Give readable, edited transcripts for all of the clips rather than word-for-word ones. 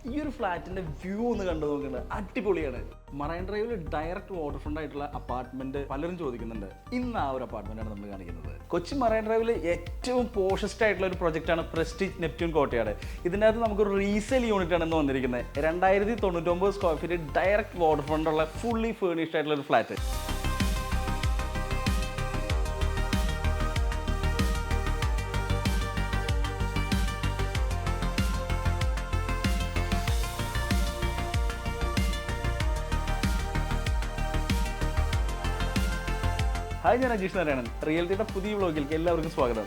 ഈ ഒരു ഫ്ലാറ്റിന്റെ വ്യൂ ഒന്ന് കണ്ടു നോക്കുന്നത് അടിപൊളിയാണ്. മറൈൻ ഡ്രൈവിൽ ഡയറക്റ്റ് വാട്ടർ ഫ്രണ്ട് ആയിട്ടുള്ള അപ്പാർട്ട്മെന്റ് പലരും ചോദിക്കുന്നുണ്ട്. ഇന്ന് ആ ഒരു അപ്പാർട്ട്മെന്റ് ആണ് നമ്മൾ കാണിക്കുന്നത്. കൊച്ചി മറൈൻ ഡ്രൈവിൽ ഏറ്റവും പോഷസ്റ്റ് ആയിട്ടുള്ള ഒരു പ്രൊജക്റ്റ് ആണ് പ്രസ്റ്റീജ് നെപ്റ്റ്യൂൺ കോർട്ട്യാർഡ്. ഇതിൻ്റെ അകത്ത് നമുക്കൊരു റീസെയിൽ യൂണിറ്റ് ആണ് ഇന്ന് വന്നിരിക്കുന്നത്. 2099 square feet direct water front ഉള്ള ഫുള്ളി ഫേർണിഷ്ഡ് ആയിട്ടുള്ള ഒരു ഫ്ലാറ്റ്. ഹായ്, ഞാൻ അജീഷ് നാരായണൻ. റിയൽറ്റിയുടെ പുതിയ വ്ളോഗിലേക്ക് എല്ലാവർക്കും സ്വാഗതം.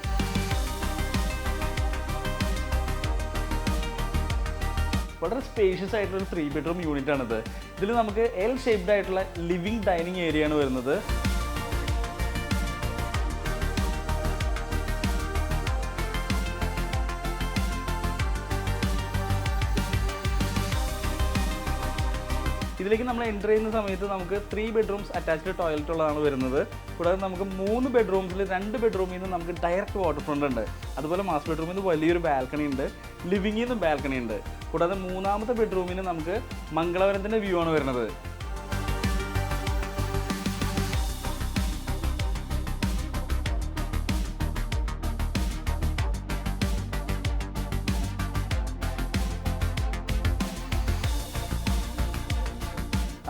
വളരെ സ്പേഷ്യസ് ആയിട്ടുള്ള ഒരു 3 ബെഡ്റൂം യൂണിറ്റ് ആണിത്. ഇതിൽ നമുക്ക് എൽ ഷേപ്ഡ് ആയിട്ടുള്ള ലിവിംഗ് ഡൈനിങ് ഏരിയ ആണ് വരുന്നത്. ഇതിലേക്ക് നമ്മൾ എൻ്റർ ചെയ്യുന്ന സമയത്ത് നമുക്ക് 3 ബെഡ്റൂംസ് അറ്റാച്ച്ഡ് ടോയ്ലറ്റ് ഉള്ളതാണ് വരുന്നത്. കൂടാതെ നമുക്ക് 3 ബെഡ്റൂംസിൽ 2 ബെഡ്റൂമിൽ നിന്ന് നമുക്ക് ഡയറക്റ്റ് വാട്ടർ ഫ്രണ്ട് ഉണ്ട്. അതുപോലെ മാസ്റ്റർ ബെഡ്റൂമിൽ നിന്ന് വലിയൊരു ബാൽക്കണി ഉണ്ട്. ലിവിങ്ങിൽ നിന്ന് ബാൽക്കണി ഉണ്ട്. കൂടാതെ 3ാമത്തെ ബെഡ്റൂമിന് നമുക്ക് മംഗളവനത്തിൻ്റെ വ്യൂ ആണ് വരുന്നത്.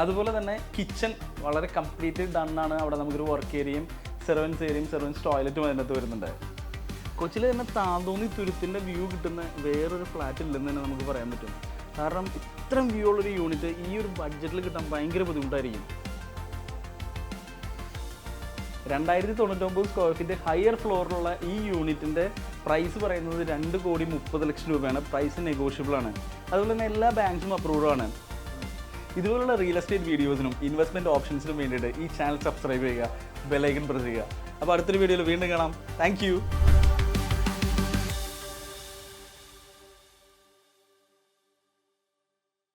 അതുപോലെ തന്നെ കിച്ചൺ വളരെ കംപ്ലീറ്റ്ലി ഡണ്ണാണ്. അവിടെ നമുക്കൊരു വർക്ക് ഏരിയയും സെർവൻസ് ടോയ്ലറ്റും അതിനകത്ത് വരുന്നുണ്ട്. കൊച്ചിയിൽ തന്നെ താന്തോന്നി തുരുത്തിൻ്റെ വ്യൂ കിട്ടുന്ന വേറൊരു ഫ്ലാറ്റ് ഇല്ലെന്ന് തന്നെ നമുക്ക് പറയാൻ പറ്റും. കാരണം ഇത്രയും വ്യൂ ഉള്ളൊരു യൂണിറ്റ് ഈ ഒരു ബഡ്ജറ്റിൽ കിട്ടാൻ ഭയങ്കര ബുദ്ധിമുട്ടായിരിക്കും. 2099 സ്ക്വയർ ഫീറ്റ് ഹയർ ഫ്ലോറിലുള്ള ഈ യൂണിറ്റിൻ്റെ പ്രൈസ് പറയുന്നത് 2,30,00,000 രൂപയാണ്. പ്രൈസ് നെഗോഷ്യബിൾ ആണ്. അതുപോലെ തന്നെ എല്ലാ ബാങ്ക്സും അപ്രൂവ്ഡ് ആണ്. ഇതുപോലുള്ള റിയൽ എസ്റ്റേറ്റ് വീഡിയോസിനും ഇൻവെസ്റ്റ്മെൻറ്റ് ഓപ്ഷൻസിനും വേണ്ടിയിട്ട് ഈ ചാനൽ സബ്സ്ക്രൈബ് ചെയ്യുക, ബെൽ ഐക്കൺ പ്രസ് ചെയ്യുക. അപ്പോൾ അടുത്തൊരു വീഡിയോയിൽ വീണ്ടും കാണാം. Thank you.